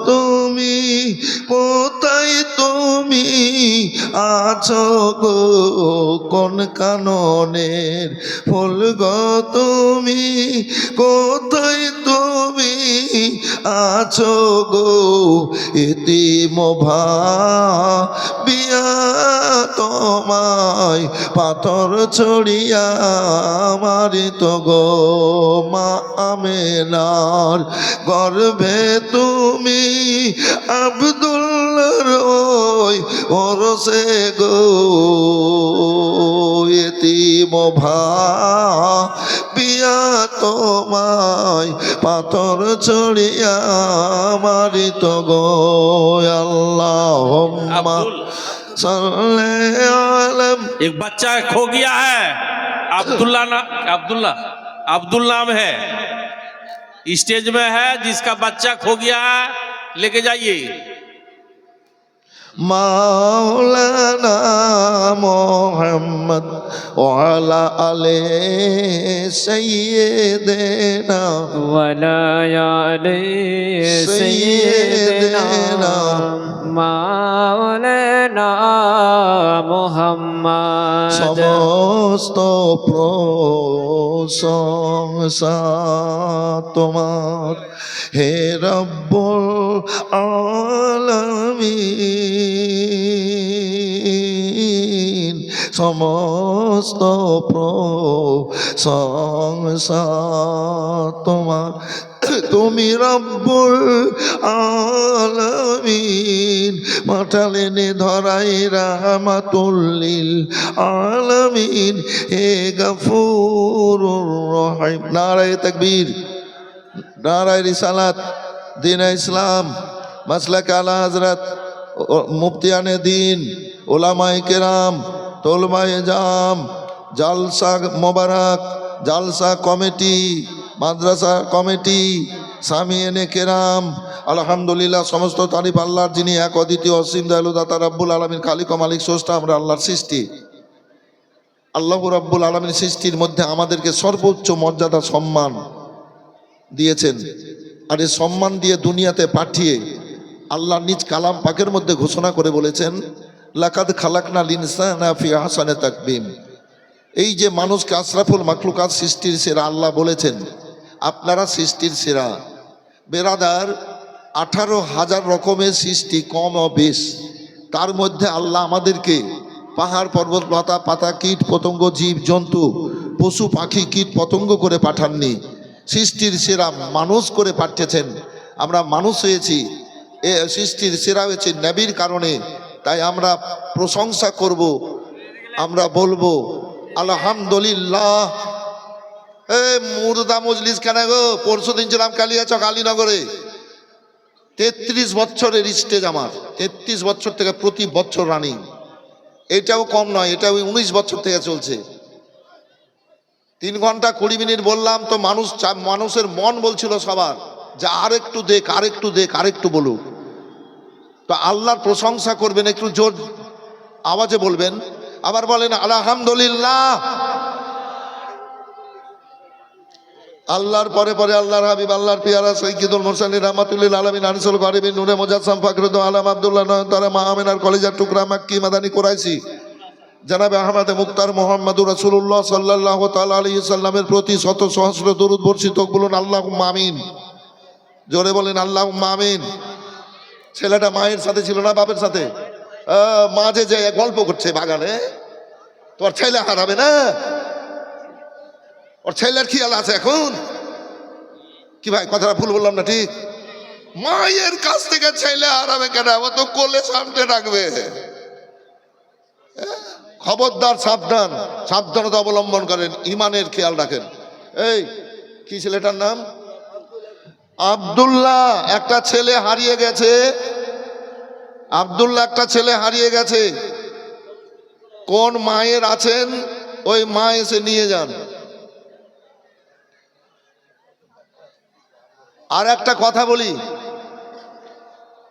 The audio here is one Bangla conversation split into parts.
তুমি কোথায় তুমি আছো গো, কোন কাননের ফুল গো তুমি কোথায় তুমি আছো গো, এতিম ভাবিয়া তোমায় পাথর ছড়িয়া মারিত গো, মা আমেনার গর্ভে তুমি আব্দুল্লাহর ওই ওরসে গো, এতিম ভাবিয়া তোমায় পাথর ছড়িয়া মারিত গো। আল্লাহুম্মা सल्ले अलम। एक बच्चा खो गया है, अब्दुल्ला अब्दुल नाम है, स्टेज में है, जिसका बच्चा खो गया है लेके जाइए। मौलाना मोहम्मद वाला आले सैयदना वाला आले सैयदना मौलाना मोहम्मद। समस्त प्रशंसा তোমার হে রব্বুল আলামিন, সমস্ত প্রশংসা তোমার, তুমি রব্বুল আলামিন, পাঠালেনে ধরাই রাহমাতুল লিল আলামিন, হে গফুরুর রহিম। নারায়ে তাকবীর, নারায়ে রিসালাত, দ্বীন ইসলাম, মাসলাক আলা হযরত মুফতিয়ানে দ্বীন, উলামায়ে কেরাম, তোলমায়ে জাম, জালসা মোবারক, জালসা কমিটি, মাদ্রাসা কমিটি, সামিয়ানে কেরাম, আলহামদুলিল্লাহ। সমস্ত তারিফ আল্লাহর, যিনি এক অদ্বিতীয় অসীম দয়ালু দাতা রব্বুল আলামিন, খালিক ও মালিক স্রষ্টা। আমরা আল্লাহর সৃষ্টি, আল্লাহ রব্বুল আলামিন সৃষ্টির মধ্যে আমাদেরকে সর্বোচ্চ মর্যাদা সম্মান দিয়েছেন। আর এই সম্মান দিয়ে দুনিয়াতে পাঠিয়ে আল্লাহ নিজ কালাম পাকের মধ্যে ঘোষণা করে বলেছেন, লাকাদ খালাকনাল ইনসানা ফি আহসানি তাকবীম। এই যে মানুষকে আশরাফুল মাখলুকাত, সৃষ্টির সেরা, আল্লাহ বলেছেন আপনারা সৃষ্টির সেরা। বেরাদার, 18,000 রকমের সৃষ্টি, কম ও বেশ, তার মধ্যে আল্লাহ আমাদেরকে পাহাড় পর্বত লতা পাতা কীট পতঙ্গ জীব জন্তু পশু পাখি কীট পতঙ্গ করে পাঠাননি, সৃষ্টির সেরা মানুষ করে পাঠিয়েছেন। আমরা মানুষ হয়েছি, এ সৃষ্টির সেরা হয়েছে নবীর কারণে। তাই আমরা প্রশংসা করব, আমরা বলবো আলহামদুলিল্লাহ। মুর্দা মজলিস কেন গো? পরশু দিন ছিলাম কালিয়াচক আলীনগরে, 33 বছরের স্টেজ আমার, 33 বছর থেকে প্রতি বছর রানিং। এটাও কম নয়, এটা 19 বছর থেকে চলছে। 3 ঘন্টা 20 মিনিট বললাম তো মানুষের মন বলছিল সবার যে আর একটু দেখ, আর একটু দেখ, আর একটু বলুক। তো আল্লাহর প্রশংসা করবেন, একটু জোর আওয়াজে বলবেন, আবার বলেন আলহামদুলিল্লাহ। আল্লাহর পরে পরে আল্লাহর হাবিব, আল্লাহর পিয়ারা সাইয়্যিদুল মুরসালিন রাহমাতুল লিল আলামিন আনিসুল গরিবিন নূরে মুজাসসাম ফখরুদ্দৌলা আলম আব্দুল্লাহ নয়নতারা মা আমিনার কলেজার টুকরা মাক্কি মাদানী কুরাইশি জনাবে আহমদ মুখতার মুহাম্মদুর রাসূলুল্লাহ সাল্লাল্লাহু তাআলা আলাইহি সাল্লামের প্রতি শত সহস্র দরুদ বর্ষিত বলুন আল্লাহুম্মা আমিন। জোরে বলেন আল্লাহুম্মা আমিন। ছেলেটা মায়ের সাথে ছিল না বাপের সাথে? মাঝে যে গল্প করছে বাগানে, তোমার ছেলে হারাবে না? ওর ছেলের খেয়াল আছে এখন কি ভাই? কথাটা ভুল বললাম না? ঠিক, মায়ের কাছ থেকে ছেলে হারাবে কেন? ও তো কোলে সামনে রাখবে। খবরদার, সাবধান, সাবধানতা অবলম্বন করেন, ইমানের খেয়াল রাখেন। এই কি ছেলেটার নাম? আব্দুল্লাহ। একটা ছেলে হারিয়ে গেছে, আব্দুল্লাহ একটা ছেলে হারিয়ে গেছে। কোন মায়ের আছেন ওই মা এসে নিয়ে যান। আর একটা কথা বলি,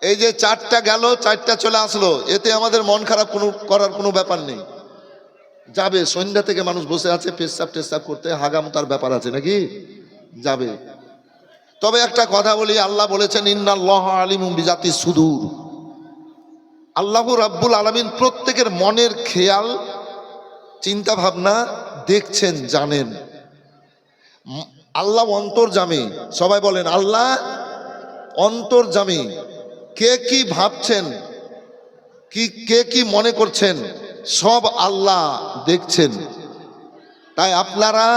এই যে 4টা গেল, 4টা চলে আসলো, এতে আমাদের মন খারাপ করার কোনো ব্যাপার নেই। যাবে, সন্ধ্যা থেকে মানুষ বসে আছে, পেশাব টেশাব করতে, হাগামতার ব্যাপার আছে নাকি? যাবে। তবে একটা কথা বলি, আল্লাহ বলেছেন ইন্নাল্লাহা আলিমুম বিজাতিস সুদূর। আল্লাহ রাব্বুল আলামিন প্রত্যেকের মনের খেয়াল চিন্তা ভাবনা দেখছেন, জানেন। আল্লাহ অন্তর্যামী। সবাই বলেন আল্লাহ অন্তর্যামী। কে কি ভাবছেন, কে কি মনে করছেন, সব আল্লাহ দেখছেন। তাই আপনারা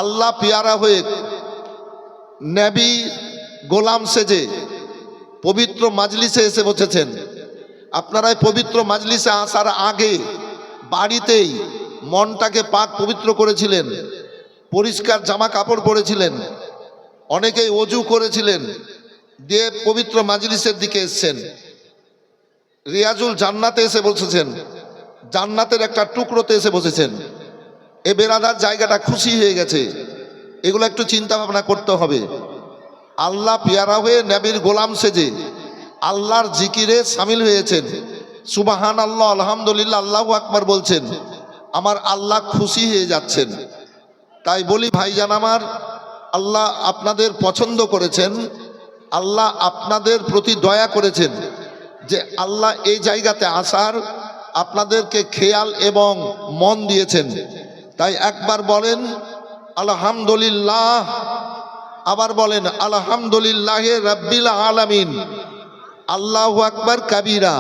আল্লাহ পিয়ারা হয়ে নবী গোলাম সেজে পবিত্র মাজলিসে এসে বসেছেন। আপনারা এই পবিত্র মাজলিসে আসার আগে বাড়িতেই মনটাকে পাক পবিত্র করেছিলেন, পরিষ্কার জামা কাপড় পরেছিলেন, অনেকেই অজু করেছিলেন, দিয়ে পবিত্র মাজলিসের দিকে এসেছেন। রিয়াজুল জান্নাতে এসে বসেছেন, জান্নাতের একটা টুকরোতে এসে বসেছেন। এ বেরাদার জায়গাটা খুশি হয়ে গেছে। এগুলো একটু চিন্তা ভাবনা করতে হবে। আল্লাহ পিয়ারা হয়ে নবীর গোলাম সেজে আল্লাহর জিকিরে সামিল হয়েছেন। সুবাহান আল্লাহ, আলহামদুলিল্লাহ, আল্লাহু আকবার বলছেন। আমার আল্লাহ খুশি হয়ে যাচ্ছেন। তাই বলি ভাইজান আমার, আল্লাহ আপনাদের পছন্দ করেছেন, আল্লাহ আপনাদের প্রতি দয়া করেছেন যে আল্লাহ এই জায়গাতে আসার আপনাদেরকে খেয়াল এবং মন দিয়েছেন। তাই একবার বলেন আলহামদুলিল্লাহ, আবার বলেন আলহামদুলিল্লাহে রাব্বিল আলামিন, আল্লাহু আকবার কাবীরা।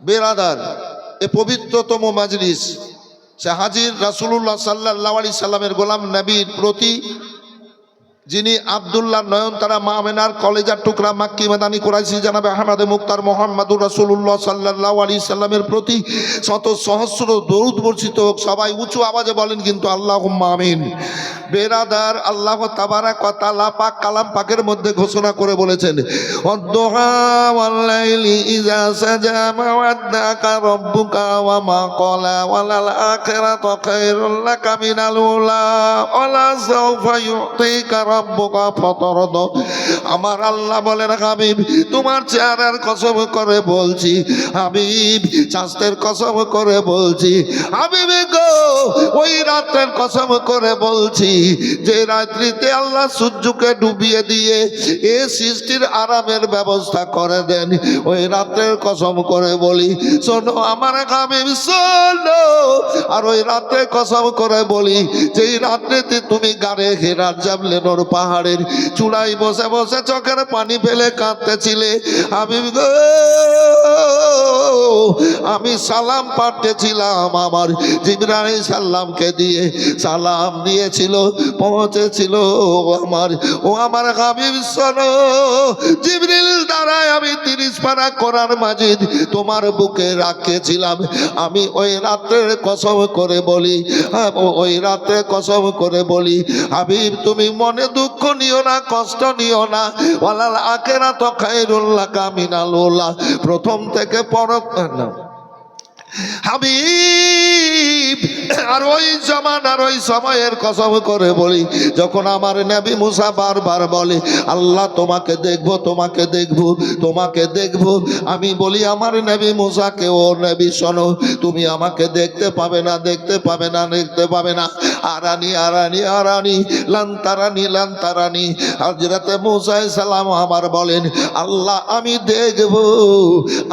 বেরাদার, এ পবিত্রতম মাজলিস সে হাজির রাসূলুল্লাহ সাল্লাল্লাহু আলাইহি সাল্লামের গোলাম নবীর প্রতি, যিনি আব্দুল্লাহ নয়নতারা মা আমেনার কলেজার টুকরা মাক্কি মাদানী কুরাইশি জানাবে আহমদে মুক্তার মোহাম্মদুর রাসূলুল্লাহ সাল্লাল্লাহু আলাইহি সাল্লামের প্রতি শত সহস্র দরুদ বর্ষিত হোক। সবাই উঁচু আওয়াজে বলেন কিন্তু আল্লাহুম্মা আমিন। বেরাদার, আল্লাহ তাবারাক ওয়া তাআলা পাক কালাম পাকের মধ্যে ঘোষণা করে বলেছেন, ওয়াদ-দুহা ওয়াল-লাইলি ইযা সাজা মা ওয়াদ্দাকা রাব্বুকা ওয়া মা ক্বালা ওয়ালাল আখিরাতু খায়রুল লাকা মিনাল উলা ওয়ালা সাওফা ইউতিকা রাব্বুকা ফাতারদা। আমার আল্লাহ বলেন, হাবিব তোমার চেহারার কসম করে বলছি, হাবিব চাঁদের কসম করে বলছি, হাবিব গো ওই রাতের কসম করে বলছি যে রাত্রিতে আল্লাহ সূর্যকে ডুবিয়ে দিয়ে এ সৃষ্টির আরামের ব্যবস্থা করে দেন। ওই রাতের কসম করে বলি, শোনো আমার হাবিব শোনো। আর ওই রাতে কসম করে বলি, যেই রাত্রিতে তুমি গাড়ে হেরাত জাবলেনোর পাহাড়ের চূড়ায় বসে বসে চোখের পানি ফেলে কাঁদতেছিলে, হাবিব গো আমি সালাম পাঠিয়েছিলাম আমার জিবরাইল সালামকে দিয়ে, সালাম দিয়েছিল, পৌঁছেছিল ও আমার হাবিব শোনো। জিবরিল দ্বারাই আমি 30 পারা কোরআন মাজিদ তোমার বুকে রাখেছিলাম। আমি ওই রাতের কসম করে বলি, ওই রাতে কসম করে বলি, হাবিব তুমি মনে দুঃখ নিও না, কষ্ট নিও না। ওয়ালাল আখিরাতু খায়রুল লাকা মিনাল উলা, প্রথম থেকে না হাবিব। আর ওই জামানার ওই সময়ের কসম করে বলি, যখন আমার নবী মুসা বারবার বলে আল্লাহ তোমাকে দেখবো, তোমাকে দেখবো, তোমাকে দেখবো, আমি বলি আমার নবী মুসাকে, ও নবী শোনো, তুমি আমাকে দেখতে পাবে না, দেখতে পাবে না, দেখতে পাবে না। আরানি আরানি আরানি লান্তারানি লান্তারানি। হযরতে মুসা আলাইহিস সালাম আবার বলেন, আল্লাহ আমি দেখবো,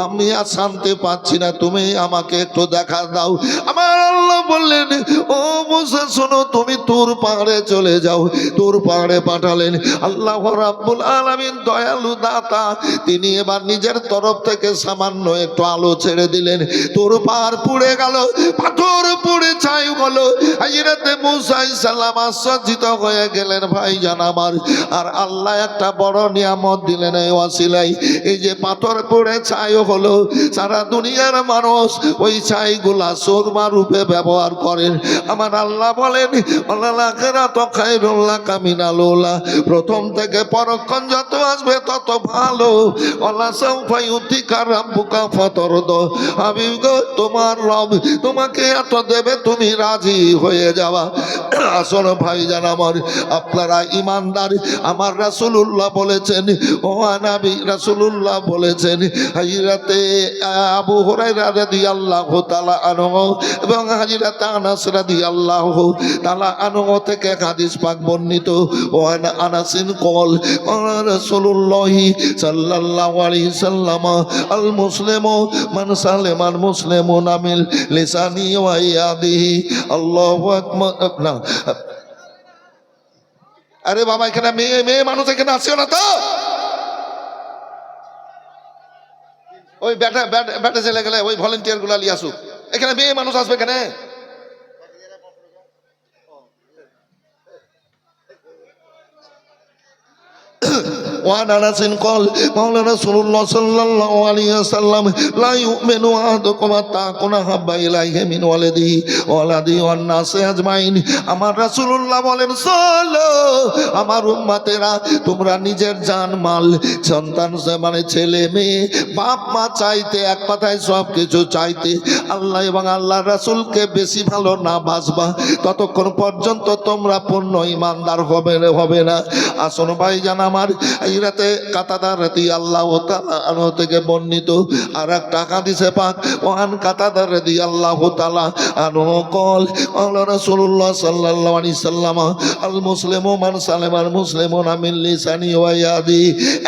আমি আর শান্তি পাচ্ছি না, তুমি আমাকে একটু দেখা দাও। আমার আল্লাহ বললেন, ও মুসা শোনো, তুমি তুর পাহাড়ে চলে যাও। তুর পাহাড়ে পাঠালেন আল্লাহ রাব্বুল আলামিন, দয়ালু দাতা। তিনি এবার নিজের তরফ থেকে সামান্য একটু আলো ছেড়ে দিলেন। তুর পাহাড় পুড়ে গেল, পাথর পুড়ে ছাই হলো। হযরতে মুসা আলাইহিস সালাম আশ্চর্যিত হয়ে গেলেন ভাইজান আমার। আর আল্লাহ একটা বড় নিয়ামত দিলেন এই ওয়াসিলায়। এই যে পাথর পুড়ে ছাই হলো, সারা দুনিয়ার মানুষ ওই ছাইগুলা সুরমা রূপে ব্যবহার করেন। আমার আল্লাহ বলেন, ওয়ালাল আখিরাতু খায়রুল লাকা মিনাল উলা, প্রথম থেকে পরক্ষণ যত আসবে তত ভালো। ওয়ালা সাওফা ইউতিকা রাব্বুকা ফাতারদা, হাবিব গো তোমার রব তোমাকে এত দেবে, তুমি রাজি হয়ে যাওয়া। আসল ভাইজান আমার, আপনারা ইমানদার। আমার রাসূলুল্লাহ বলেছেন, ও নবী রাসূলুল্লাহ বলেছেন, হযরতে আবু হুরায়রা রাদিয়াল্লাহু রাদিয়াল্লাহু তাআলা আনহু এবং হযরত আনাস রাদিয়াল্লাহু তাআলা আনহু থেকে হাদিস পাক বর্ণিত। ওয়া আনাসিন কল রাসূলুল্লাহ সাল্লাল্লাহু আলাইহি সাল্লাম আল মুসলিমু মান সালামাল মুসলিমুনা মিন লিসানি ওয়া ইয়াদিহি। আল্লাহু আকবার। না আরে বাবা, এখানে মেয়ে মেয়ে মানুষ এখানে আসছে না তো? ওই ব্যাটা ব্যাটা চলে গেলে ওই ভলেন্টিয়ার গুলা লিয়ে আসুক। এখানে মেয়ে মানুষ আসবে এখানে। وعن أنس قال قال رسول الله صلى الله عليه وسلم لا يؤمن أحدكم حتى أكون أحب إليه من ولده وولده والناس أجمعين। আমার রাসূলুল্লাহ বলেন, চলো আমার উম্মতেরা, তোমরা নিজের জান মাল সন্তান মানে ছেলে মেয়ে বাপ মা চাইতে, এক কথায় সব কিছু চাইতে আল্লাহ এবং আল্লাহর রাসূলকে বেশি ভালো না বাসবা, ততক্ষণ পর্যন্ত তোমরা পূর্ণ ঈমানদার হবে না। আসুন ভাইজান আমার, এই রাতে কাতাদা রাদিয়াল্লাহু তাআলা আনহু থেকে বর্ণিত আর একটা হাদিসে পাক, ওয়ান কাতাদা রাদিয়াল্লাহু তাআলা আনহু কল ক্বালা রাসূলুল্লাহ সাল্লাল্লাহু আলাইহি সাল্লাম আল মুসলিমু মান সালামাল মুসলিমুনা মিন লিসানি ওয়া ইয়াদি।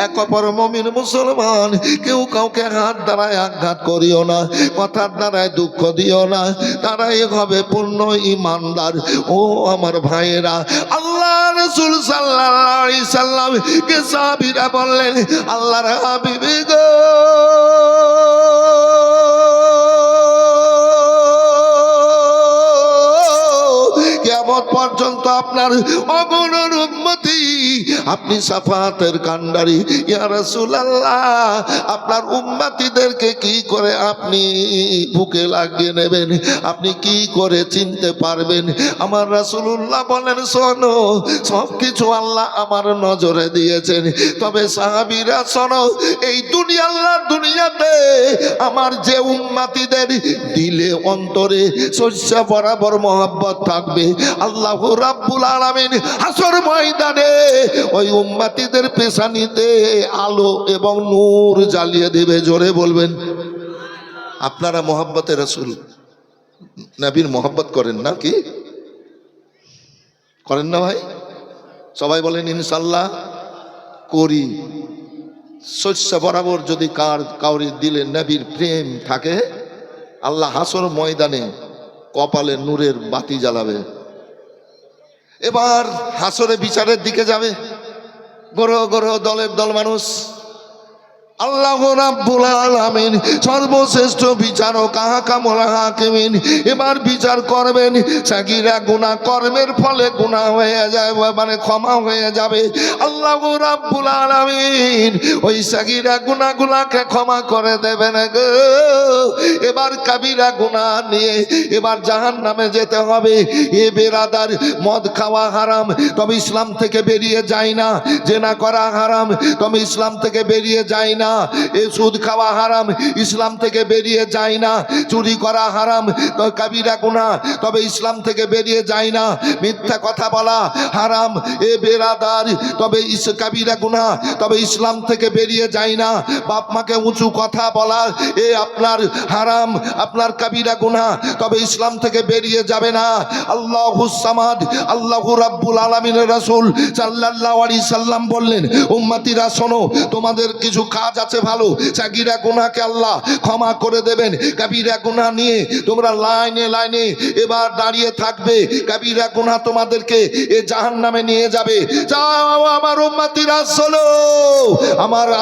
এক অপর মুমিন মুসলমান, কেউ কাউকে হাত দ্বারায় আঘাত করিও না, কথার দ্বারায় দুঃখ দিও না, তারাই হবে পূর্ণ ঈমানদার। ও আমার ভাইয়েরা, আল্লাহ রাসূল সাল্লাল্লাহু আলাইহি সাল্লাম কে সাহাবীরা বললেন, আল্লাহর হাবিব গো, কিয়ামত পর্যন্ত আপনার অগণন উম্মতি, আপনি শাফাতের কান্ডারি। ইয়া রাসূলুল্লাহ, আপনার উম্মতিদেরকে কি করে আপনি বুকে লাগিয়ে নেবেন, আপনি কি করে চিনতে পারবেন? আমার রাসূলুল্লাহ বলেন, শোনো, সব কিছু আল্লাহ আমার নজরে দিয়েছেন, তবে সাহাবীরা শোনো, এই আল্লাহর দুনিয়াতে আমার যে উম্মতিদের দিলে অন্তরে শস্য বরাবর মহব্বত থাকবে, আল্লাহ রাব্বুল আলামিন হাসর ময়দানে ওই উম্মতিদের পেশানিতে আলো এবং নূর জ্বালিয়ে দেবে। জোরে বলবেন। আপনারা মহব্বতে রাসূল নবীর মহব্বত করেন না কি? করেন না ভাই? সবাই বলেন ইনশাআল্লাহ করি। শস্য বরাবর যদি কাউরি দিলে নবীর প্রেম থাকে, আল্লাহ হাসর ময়দানে কপালে নূরের বাতি জ্বালাবে। এবার হাসরে বিচারের দিকে যাবে, গ্রহ গ্রহ দলের দল মানুষ। আল্লাহ রাব্বুল আলামিন সর্বশ্রেষ্ঠ বিচারক, আহকামুল হাকিমিন, এবার বিচার করবেন। সাগীরা গুনাহ কর্মের ফলে গুনাহ হয়ে যায়, মানে ক্ষমা হয়ে যাবে। আল্লাহ রাব্বুল আলামিন ওই সাগীরা গুনাহগুলোকে ক্ষমা করে দেবেন গো। এবার কাবীরা গুনাহ নিয়ে এবার জাহান্নামে যেতে হবে। এ বেরাদার, মদ খাওয়া হারাম, তবে ইসলাম থেকে বেরিয়ে যায় না। জেনা করা হারাম, তবে ইসলাম থেকে বেরিয়ে যায় না। এ সুদ খাওয়া হারাম, ইসলাম থেকে বেরিয়ে যায় না। চুরি করা হারাম, তবে কাবিরা গুনাহ, তবে ইসলাম থেকে বেরিয়ে যায় না। মিথ্যা কথা বলা হারাম, এ বেরাদার, তবে কাবিরা গুনাহ, তবে ইসলাম থেকে বেরিয়ে যায় না। বাপ মাকে উঁচু কথা বলা এ আপনার হারাম, আপনার কাবিরা গুনাহ, তবে ইসলাম থেকে বেরিয়ে যাবে না। আল্লাহুস সামাদ, আল্লাহু রাব্বুল আলামিনের রাসূল সাল্লাল্লাহু আলাইহি সাল্লাম বললেন, উম্মতিরা শোনো, তোমাদের কিছু কাজ আছে ভালো, সাগীরা গুনাহকে আল্লাহ ক্ষমা করে দেবেন। কাবীরা গুনাহ নিয়ে তোমরা লাইনে লাইনে এবার দাঁড়িয়ে থাকবে। কাবীরা গুনাহ তোমাদেরকে এ জাহান্নামে নিয়ে যাবে। যাও আমার উম্মতিরা শোনো,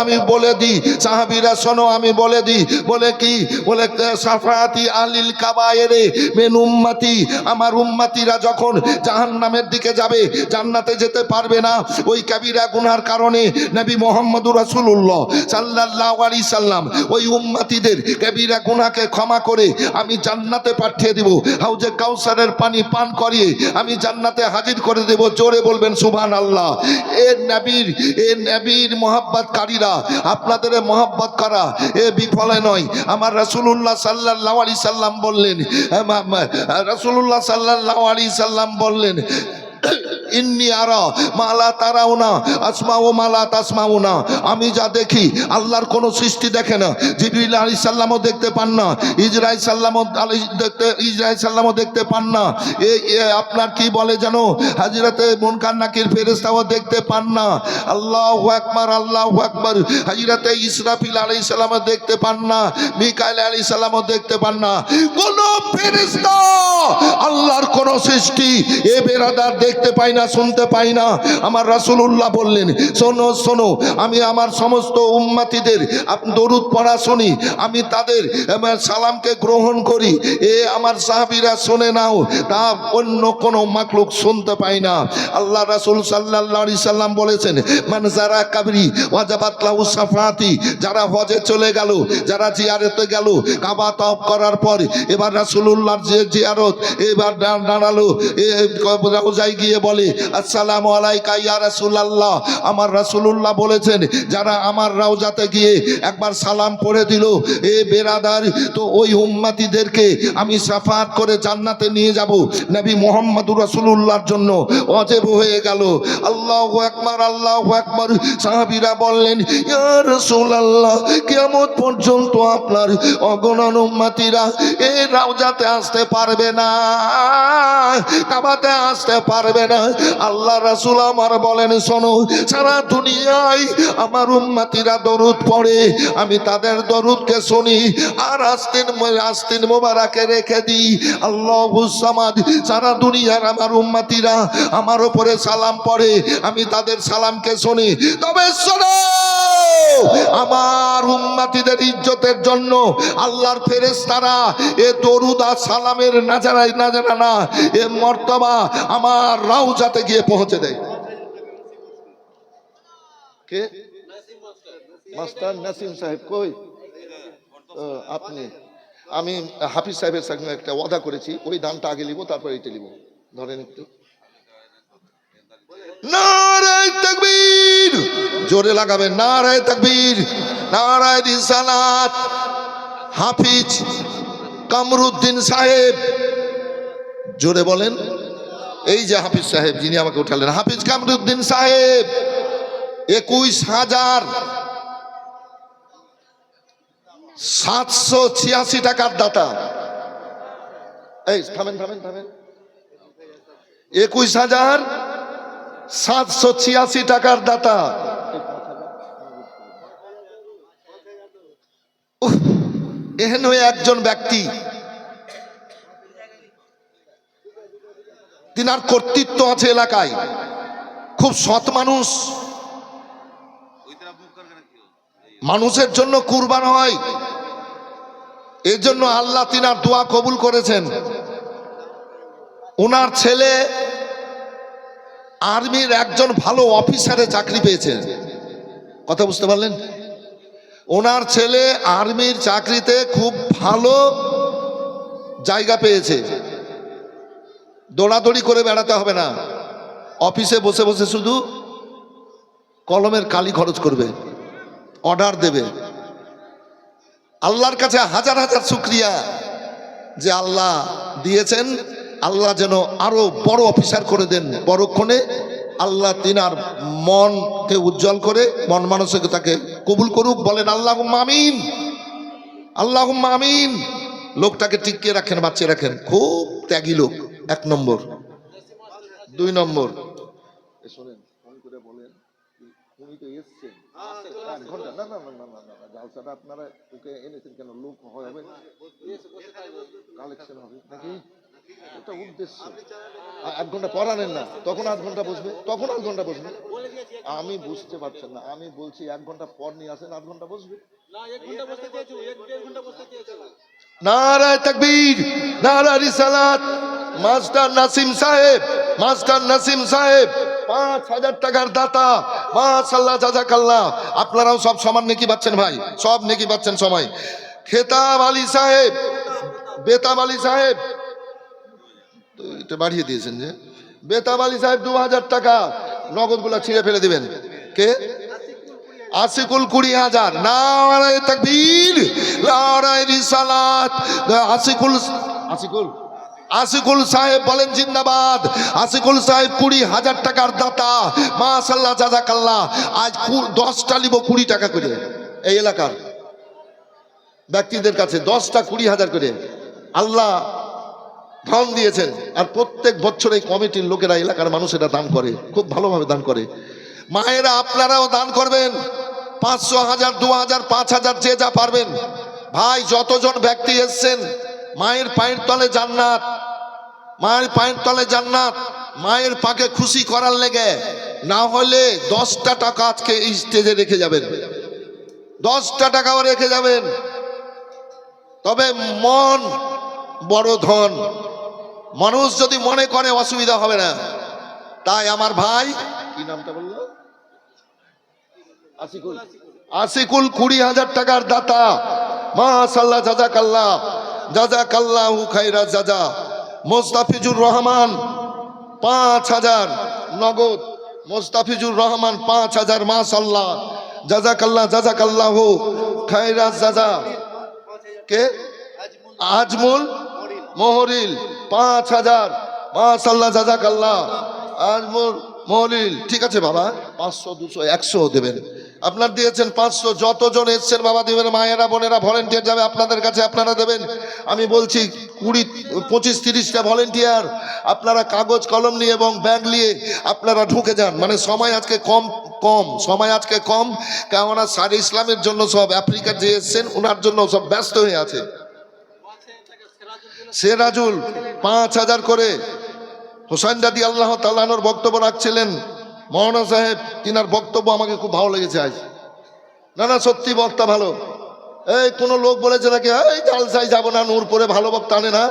আমি বলে দিই, সাহাবীরা শোনো, আমি বলে দিই। বলে কি? বলে সাফাতি আলিল কাবায়েরে মিন উম্মতি, আমার উম্মতিরা যখন জাহান্নামের দিকে যাবে, জান্নাতে যেতে পারবে না ওই কাবীরা গুনাহর কারণে। নবী মুহাম্মদুর রাসূলুল্লাহ সাল্লাল্লাহু আলাইহি সাল্লাম ওই উম্মতিদের কবিরা গুনাহকে ক্ষমা করে আমি জান্নাতে পাঠিয়ে দেব। হাউজে কাউসারের পানি পান করিয়ে আমি জান্নাতে হাজির করে দেব। জোরে বলবেন সুবহানাল্লাহ। এ নবীর মহব্বতকারীরা, আপনাদের মহব্বত করা এ বিফলে নয়। আমার রাসূলুল্লাহ সাল্লাল্লাহু আলাইহি সাল্লাম বললেন, রাসূলুল্লাহ সাল্লাল্লাহু আলাইহি সাল্লাম বললেন, ইন্নী আরা মালা তারাউনা আসমাউ মালা তাসমাউনা, আমি যা দেখি আল্লাহর কোন সৃষ্টি দেখে না। জিবরিল আলাইহিস সালামও দেখতে পান না, ইসরাইল সাল্লামও দেখতে পান না। আপনার কি বলে জানো, হযরতে মুনকার নাকির ফেরেশতাও দেখতে পান না। আল্লাহু আকবার, আল্লাহু আকবার। হযরতে ইসরাফিল আলাইহিস সালামও দেখতে পান না, মিকাইল আলাইহিস সালামও দেখতে পান না। কোন ফেরেশতা আল্লাহর কোন সৃষ্টি এ বেরাদার দেখতে পাই না, শুনতে পাই না। আমার রাসূলুল্লাহ বললেন, শোনো শোনো, আমি আমার সমস্ত উম্মতিদের দরুদ পড়া শুনি, আমি তাদের সালামকে গ্রহণ করি। এ আমার সাহাবীরা শুনে নাও, তা অন্য কোন মাখলুক শুনতে পাই না। আল্লাহ রাসূল সাল্লাল্লাহু আলাইহি সাল্লাম বলেছেন, মান যারা কাবরি ওয়াজাবাত লাহু শাফাআতি, যারা হজে চলে গেল, যারা জিয়ারতে গেল, কাবা তওয়াফ করার পর এবার রাসূলুল্লাহর যে জিয়ারত এবার দাঁড়ালো, রওজায় গিয়ে বলে আসসালামু আলাইকা ইয়া রাসূলুল্লাহ। আমার রাসূলুল্লাহ বলেছেন, যারা আমার রওজাতে গিয়ে একবার সালাম পড়ে দিল এ বেরাদার, তো ওই উম্মতিদেরকে আমি শাফাআত করে জান্নাতে নিয়ে যাব। নবী মুহাম্মদুর রাসূলুল্লাহর জন্য ওয়াজিব হয়ে গেল। আল্লাহু আকবার, আল্লাহু আকবার। সাহাবীরা বললেন, ইয়া রাসূলুল্লাহ, কিয়ামত পর্যন্ত আপনার অগণন উম্মতিরা এই রওজাতে আসতে পারবে না, কাবাতে আসতে পারবে না। আল্লাহ রাসূল আমার বলেন, শোনো, সারা দুনিয়ায় আমার উম্মতিরা দরুদ পড়ে, আমি তাদের দরুদকে শুনি আর আস্তিন মোবারকে রেখে দিই। আল্লাহুস সামাদ, সারা দুনিয়ার আমার উম্মতিরা আমার উপরে সালাম পড়ে, আমি তাদের সালামকে শুনি। তবে শোনো, আমার উম্মতিদের ইজ্জতের জন্য আল্লাহর ফেরেশতারা এ দরুদ আর সালামের নাজারানা এ মর্তবা আমার রওজাতে গিয়ে পৌঁছে দেয়। কে? মাস্টার নাসিম সাহেব কই? আপনি? আমি হাফিজ সাহেবের সঙ্গে একটা ওয়াদা করেছি, ওই দানটা আগে নিব, তারপর এইটা নিব। ধরেন একটু। নারায়ে তাকবীর, জোরে লাগাবেন। নারায়ে তাকবীর, নারায়ে রিসালাত। হাফিজ কামরুদ্দিন সাহেব, জোরে বলেন। এই যে হাফিজ সাহেব যিনি আমাকে উঠালেন, হাফিজ কামরুদ্দিন সাহেব 21,786 টাকার দাতা। এই থামেন থামেন থামেন, 21,786 টাকার দাতা। এহেন একজন ব্যক্তি, তিনার কর্তৃত্ব আছে এলাকায়, খুব সৎ মানুষ, মানুষের জন্য কুরবান হয়। এর জন্য আল্লাহ তিনার দোয়া কবুল করেছেন। ওনার ছেলে আর্মির একজন ভালো অফিসারে চাকরি পেয়েছেন। কথা বুঝতে পারলেন? ওনার ছেলে আর্মির চাকরিতে খুব ভালো জায়গা পেয়েছে। দৌড়াদৌড়ি করে বেড়াতে হবে না, অফিসে বসে বসে শুধু কলমের কালি খরচ করবে, অর্ডার দেবে। আল্লাহর কাছে হাজার হাজার শুকরিয়া যে আল্লাহ দিয়েছেন। আল্লাহ যেন আরো বড় অফিসার করে দেন পরক্ষণে। আল্লাহ তিনার মনকে উজ্জ্বল করে মন মানসিকতাকে কবুল করুক। বলেন আল্লাহুম্মা আমিন, আল্লাহুম্মা আমিন। লোকটাকে টিকিয়ে রাখেন, বাঁচিয়ে রাখেন। খুব ত্যাগী লোক, 1 নম্বর। 2 নম্বর, শোনেন, ফোন করে বলেন উনি তো এসছেন 1 ঘন্টা। না না না না না না, জালসাটা আপনারা ওকে এনেছেন কেন? লোক হবে, কালেকশন হবে নাকি? এটা উদ্দেশ্য। 1 ঘন্টা পর আনেন না, তখন 8 ঘন্টা বসবে, তখন 8 ঘন্টা বসবে। আমি বুঝতে পারছেন না, আমি বলছি 1 ঘন্টা পর নিয়ে আসেন, 8 ঘন্টা বসবে। নারায়ে তাকবীর, নারায়ে রিসালাত। মাস্টার নাসিম সাহেব, মাস্টার নাসিম সাহেব 5,000 টাকার দাতা। মাশাআল্লাহ, জাযাকাল্লাহ। আপনারাও সব সমান নেকি পাচ্ছেন ভাই, সব নেকি পাচ্ছেন সময়। খেতাব আলী সাহেব, বেতাব আলী সাহেব, তো এটা বাড়িয়ে দিয়েছেন যে বেতাব আলী সাহেব 2,000 টাকা। নগদগুলা ছিঁড়ে ফেলে দিবেন। কে? আশিকুল 20,000। নারায়ে তাকবীর, নারায়ে রিসালাত। আশিকুল আশিকুল সাহেব বলেন জিন্দাবাদ। আশিকুল সাহেব 20,000 টাকার দাতা, মাশাআল্লাহ জাযাকাল্লাহ। আজ 10টা নিব 20 টাকা করে, এই এলাকার ব্যক্তিদের কাছে 10টা 20,000 করে আল্লাহ ধন দিয়েছেন। আর প্রত্যেক বছর এই কমিটির লোকেরা, এলাকার মানুষেরা দান করে, খুব ভালোভাবে দান করে। মায়েরা আপনারাও দান করবেন, 500, 1000, 2000, 5000 যে যা পারবেন। ভাই যতজন ব্যক্তি এসছেন, মায়ের পায়ের তলে জান্নাত, মায়ের পায়ের তলে জান্নাত, মায়ের পাকে খুশি করার লেগে। না হলে 10টা টাকা আজকে এই স্টেজে রেখে যাবেন, 10টা টাকাও রেখে যাবেন। তবে মন বড় ধন, মানুষ যদি মনে করে অসুবিধা হবে না। তাই আমার ভাই, কি নামটা বললো, আশিকুল, আশিকুল 20,000 টাকার দাতা, মাশাআল্লাহ জাযাকাল্লাহ, জাযাকাল্লাহু খায়রা জাযা। মোস্তাফিজুর রহমান 5,000 নগদ, মোস্তাফিজুর রহমান 5,000, মাশাআল্লাহ জাযাকাল্লাহ, জাযাকাল্লাহু খায়রা জাযা। কে? আজমুল মোহরিল 5,000, মাশাআল্লাহ জাযাকাল্লাহ। আজমুল মোহরিল, ঠিক আছে বাবা, 500, 200, 100 দেবেন। আপনার দিয়েছেন 500, যতজন এসছেন বাবা দিবেন। মায়েরা বোনেরা ভলেন্টিয়ার যাবে আপনাদের কাছে, আপনারা দেবেন। আমি বলছি 20, 25, 30টা ভলেন্টিয়ার আপনারা কাগজ কলম নিয়ে এবং ব্যাগ নিয়ে আপনারা ঢুকে যান। মানে সময় আজকে কম সময় আজকে কম, কেননা সারি ইসলামের জন্য সব আফ্রিকার যে এসছেন ওনার জন্য সব ব্যস্ত হয়ে আছে। সেরাজুল 5,000 করে। হোসেন রাদিয়াল্লাহু তাআলা আনহুর বক্তব্য রাখছিলেন মৌলানা সাহেব, তিনার বক্তব্য আমাকে খুব ভালো লেগেছে আজ। না সত্যি বক্তা ভালো। এই কোনো লোক বলেছে নাকি এই জালসায় যাবো না, নূরপুরে ভালো বক্তা আনে না।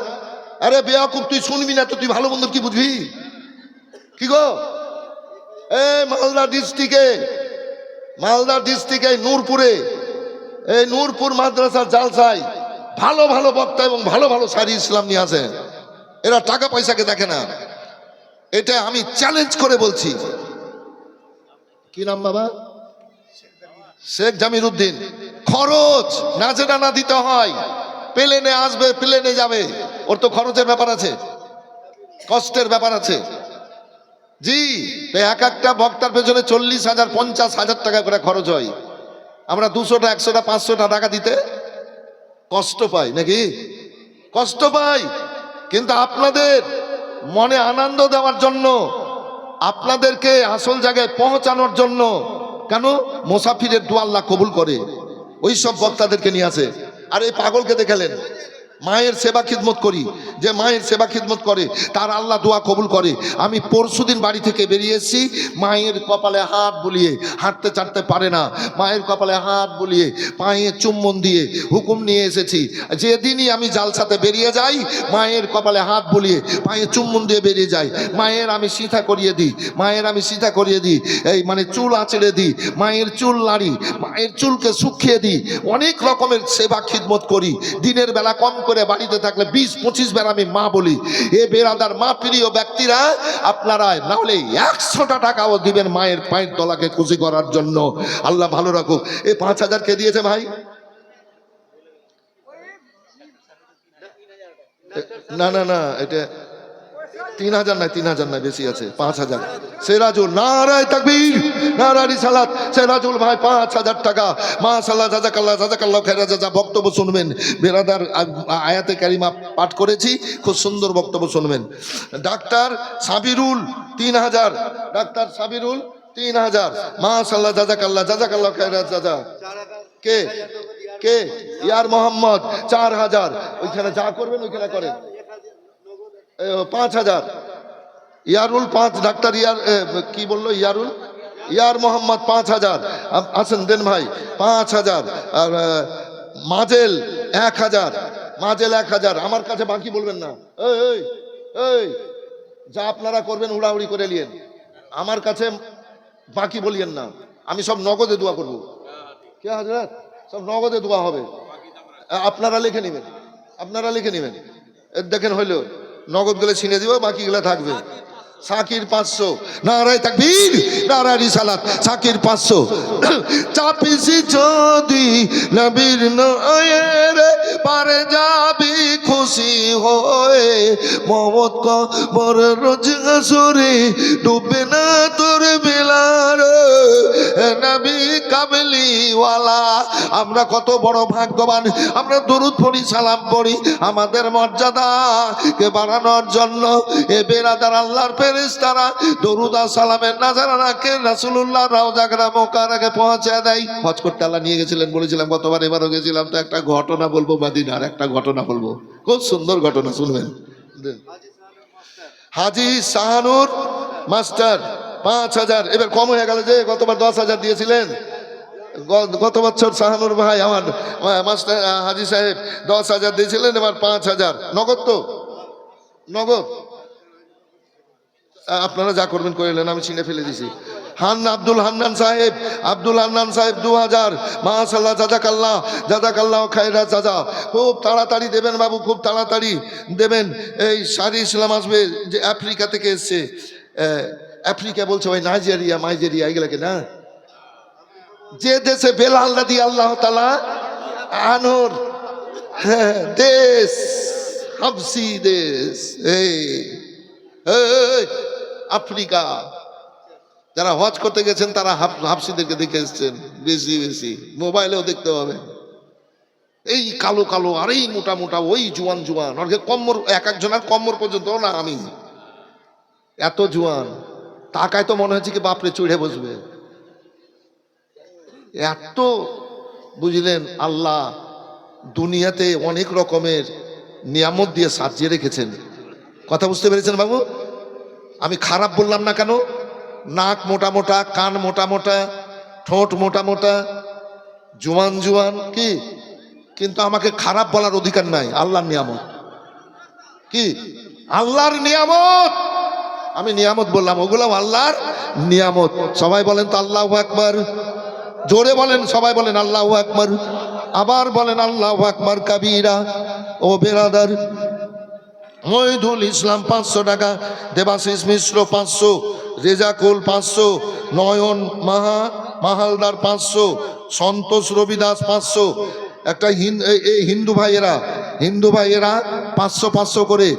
আরে বেয়াকুব, তুই শুনবি না তো তুই ভালো মন্দ কি বুঝবি? কি গো, এই মালদা ডিস্ট্রিক্টে নূরপুরে, এই নূরপুর মাদ্রাসার জালসায় ভালো ভালো বক্তা এবং ভালো ভালো সারি ইসলাম নিয়ে আসে। এরা টাকা পয়সাকে দেখে না, এটা আমি চ্যালেঞ্জ করে বলছি। কি নাম বাবা? শেখ জামির উদ্দিন। খরচ না দিতে হয়, প্লেনে আসবে প্লেনে যাবে, ওর তো খরচের ব্যাপার আছে, কষ্টের ব্যাপার আছে। জি, এক একটা বক্তার পেছনে 40,000, 50,000 টাকা করে খরচ হয়। আমরা 200টা, 100টা, 500টা টাকা দিতে কষ্ট পাই নাকি? কষ্ট পাই। কিন্তু আপনাদের মনে আনন্দ দেওয়ার জন্য, আপনাদেরকে আসল জায়গায় পৌঁছানোর জন্য, কেন মুসাফিরের দোয়া আল্লাহ কবুল করে, ওই সব বক্তাদেরকে নিয়ে আসে। আর এই পাগলকে দেখালেন, মায়ের সেবা খিদমত করি, যে মায়ের সেবা খিদমত করে তার আল্লাহ দোয়া কবুল করে। আমি পরশুদিন বাড়ি থেকে বেরিয়ে এসেছি, মায়ের কপালে হাত বুলিয়ে, হাঁটতে চাটতে পারে না, মায়ের কপালে হাত বুলিয়ে পায়ে চুম্বন দিয়ে হুকুম নিয়ে এসেছি। যেদিনই আমি জালসাতে বেরিয়ে যাই, মায়ের কপালে হাত বুলিয়ে পায়ে চুম্বন দিয়ে বেরিয়ে যাই। মায়ের আমি সিথা করিয়ে দিই, এই মানে চুল আঁচড়ে দিই, মায়ের চুল নাড়ি, মায়ের চুলকে শুকিয়ে দিই, অনেক রকমের সেবা খিদমত করি। দিনের বেলা কম করে বাড়িতে থাকলে 20-25 বার আমি মা বলি। এ বেরাদার মা প্রিয় ব্যক্তিরা, আপনারা না হলে 100টা টাকাও দিবেন মায়ের পায়ের তলাকে খুশি করার জন্য। আল্লাহ ভালো রাখুক। এই 5,000 কে দিয়েছে ভাই? না এটা 3,000 নয়, 3,000 নয়, বেশি আছে, 5,000। সেরাজুল, নারায়ে তাকবীর, নারায়ে রিসালাত। সেরাজুল ভাই 5,000 টাকা, মাশাআল্লাহ জাযাকাল্লাহ, জাযাকাল্লাহু খায়রা জাযা। বক্তব্য শুনবেন বেরাদার, আয়াতে কারিমা পাঠ করেছি, খুব সুন্দর বক্তব্য শুনবেন। ডাক্তার সাবিরুল 3,000, ডাক্তার সাবিরুল 3,000, মাশাআল্লাহ জাযাকাল্লাহ, জাযাকাল্লাহু খায়রা জাযা। কে? ইয়ার মোহাম্মদ 4,000। ওইখানে যা করবেন ওইখানে করেন। 5,000 ইয়ারুল, 5 ডাক্তার ইয়ার, কি বললো ইয়ার মোহাম্মদ 5,000। আসেন দেন ভাই 5,000। আর মাজেল 1,000, মাজেল 1,000। আমার কাছে বাকি বলবেন না, এই যা আপনারা করবেন উড়াউড়ি করে নিয়েন, আমার কাছে বাকি বলিয়েন না। আমি সব নগদে দোয়া করবো। কে হাজরাত? সব নগদে দোয়া হবে, আপনারা লিখে নেবেন। দেখেন হইলো নগদ গুলো ছিনে দিব, বাকি গুলো থাকবে। সাকির 500, নারায়ে তাকবীর, নারায়ে রিসালাত। সাকির 500। চাপিসি যদি নবীর নয়ের পারে যাবি খুশি হয়ে মোহাম্মদ কবর রোজ হাসরে ডুবে না তোর বেলার নবী কামলিওয়ালা। আমরা কত বড় ভাগ্যবান, আমরা দরুদ পড়ি, সালাম পড়ি আমাদের মর্যাদা কে বাড়ানোর জন্য। এ বেরাদার আল্লাহর ফেরেশতারা দরুদ আর সালামের নাজারাকে রাসূলুল্লাহ রওজা মোবারকে পৌঁছে দেয়। হজ করতে আল্লাহ নিয়ে গেছিলেন বলেছিলাম গতবার, এবারও গেছিলাম। তো একটা ঘটনা বলবো মদিনার, একটা ঘটনা বলবো, খুব সুন্দর ঘটনা, শুনবেন। হাজী শাহানুর মাস্টার ৫,০০০, এবার কম হয়ে গেল যে গতবার ১০,০০০ দিয়েছিলেন। গত বছর শাহানুর ভাই আমার মাস্টার হাজী সাহেব ১০,০০০ দিয়েছিলেন, এবার ৫,০০০ নগদ। তো নগদ আপনারা যা করবেন করিলেন, আমি ছিঁড়ে ফেলে দিছি। আব্দুল হান্নান সাহেব ২,০০০, মাশাআল্লাহ, জাযাকাল্লাহ খায়রা জাযা। খুব তাড়াতাড়ি দেবেন বাবু, খুব তাড়াতাড়ি দেবেন। এই শাহরি ইসলাম আসবে, যে আফ্রিকা থেকে এসছে। আফ্রিকা বলছে ওই নাইজেরিয়া এগুলাকে না, যে দেশে বেলাল রাদিয়াল্লাহু তাআলা আনহুর দেশ, হাবশি দেশ, এই আফ্রিকা। যারা হজ করতে গেছেন তারা হাবশিদেরকে দেখে এসছেন, বেশি মোবাইলেও দেখতে পাবেন। এই কালো কালো আর এই মোটা মোটা, ওই জুয়ান আর কম্মর, এক একজনের কম্মর পর্যন্ত না, আমি এত জুয়ান, তাকায় তো মনে হচ্ছে কি বাপরে চড়ে বসবে, এত। বুঝলেন, আল্লাহ দুনিয়াতে অনেক রকমের নিয়ামত দিয়ে সাজিয়ে রেখেছেন। কথা বুঝতে পেরেছেন বাবু? আমি খারাপ বললাম না কেন? নাক মোটা মোটা, কান মোটা মোটা, ঠোঁট মোটা মোটা, জুয়ান কি, কিন্তু আমাকে খারাপ বলার অধিকার নাই। আল্লাহর নিয়ামত কি, আল্লাহর নিয়ামত। আমি নিয়ামত বললাম, ওগুলো আল্লাহর নিয়ামত। সবাই বলেন তো আল্লাহু আকবার, জোরে বলেন, সবাই বলেন আল্লাহু আকবার, আবার বলেন আল্লাহু আকবার কাবীরা। ও বেরাদার, মহিদুল ইসলাম ৫০০ টাকা, দেবাশিস মিশ্র ৫০০, রেজাকুল ৫০০, নয়ন মাহালদার ৫০০, সন্তোষ রবিদাস ৫০০। একটা হিন্দু ভাইয়েরা ৫০০ করে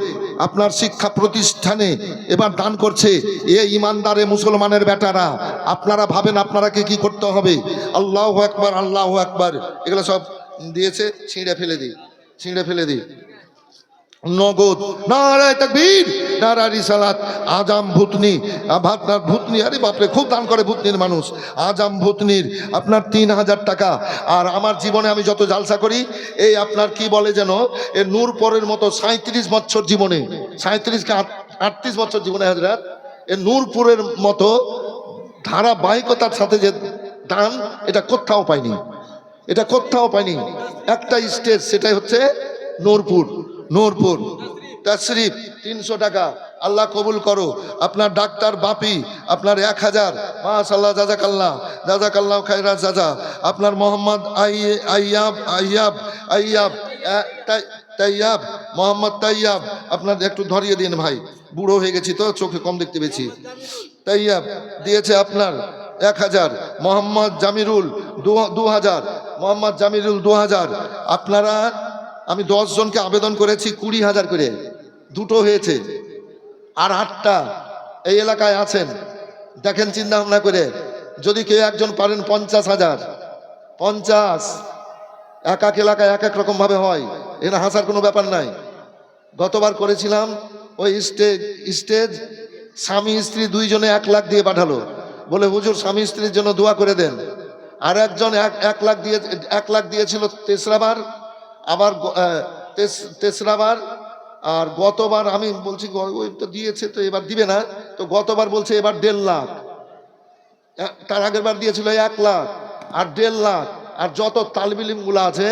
আপনার শিক্ষা প্রতিষ্ঠানে এবার দান করছে। এ ইমানদারে মুসলমানের বেটারা, আপনারা ভাবেন আপনারাকে কি করতে হবে? আল্লাহু আকবার, আল্লাহু আকবার, এগুলো সব দিয়েছে, ছিঁড়ে ফেলে দিই। নগদ নারায়ে তাকবীর, নারা রিসালাত। আজাম ভুতনি, আপনার ভুতনি, আরে বাপরে খুব দান করে ভুতনির মানুষ। আজাম ভুতনির আপনার ৩,০০০ টাকা। আর আমার জীবনে আমি যত জালসা করি, এই আপনার কি বলে যেন, এ নূরপুরের মতো ৩৭ বছর জীবনে, ৩৭ কে ৩৮ বছর জীবনে হাজরাত, এ নূরপুরের মতো ধারাবাহিকতার সাথে যে দান, এটা কোথাও পাইনি, একটা স্টেজ, সেটাই হচ্ছে নূরপুর। তাশরিফ ৩০০ টাকা, আল্লাহ কবুল করো। আপনার ডাক্তার বাপি আপনার 1000, মাশাআল্লাহ, জাযাকাল্লাহ খায়রা জাযা। আপনার মোহাম্মদ তাইয়াব মোহাম্মদ তাইয়াব, আপনার একটু ধরিয়ে দিন ভাই, বুড়ো হয়ে গেছি তো চোখে কম দেখতে পেয়েছি। তাইয়াব দিয়েছে আপনার 1000, মোহাম্মদ জামিরুল 2000, মোহাম্মদ জামিরুল 2000। আপনারা, আমি 10 জনকে আবেদন করেছি 20,000 করে, দুটো হয়েছে, আর 8টা এই এলাকায় আছেন। দেখেন চিন্তা ভাবনা করে, যদি কেউ একজন পারেন 50,000, 50, এক এক এলাকায় এক এক রকম ভাবে হয়, এখানে হাসার কোনো ব্যাপার নাই। গতবার করেছিলাম ওই স্টেজ স্বামী স্ত্রী 2 জনে 1 লাখ দিয়ে পাঠালো, বলে হুজুর স্বামী স্ত্রীর জন্য দোয়া করে দেন। আর একজন 1 লাখ দিয়েছিল তেসরাবার, আবার তেসরাবার। আর গতবার আমি বলছি ওই তো দিয়েছে, তো এবার দিবে না, তো গতবার বলছে এবার 1.5 লাখ। তার আগের বার দিয়েছিল 1 লাখ আর 1.5 লাখ। আর যত তালিম গুলো আছে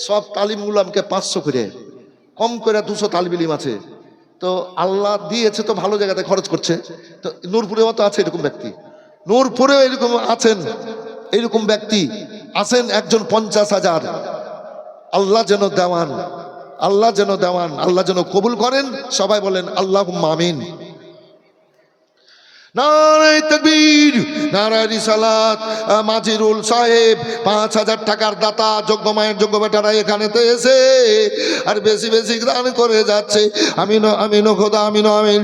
সব তালিম গুলো আমাকে 500 করে, কম করে 200 তালিম আছে। তো আল্লাহ দিয়েছে তো ভালো জায়গাতে খরচ করছে। তো নূরপুরেও তো আছে এরকম ব্যক্তি, নূরপুরেও এরকম আছেন, এরকম ব্যক্তি আছেন একজন 50,000। আল্লাহ যেন দেওয়ান, আল্লাহ যেন কবুল করেন। সবাই বলেন আল্লাহুম্মা আমিন। নারায়ে তাকবীর, নারায়ে রিসালাত। মাজিরুল সাহেব 5,000 টাকার দাতা, যোগ্য মায়ের যোগ্য বেটারা এখানেতে এসে আর বেশি বেশি দান করে যাচ্ছে। আমিন আমিন খোদা, আমিন আমিন।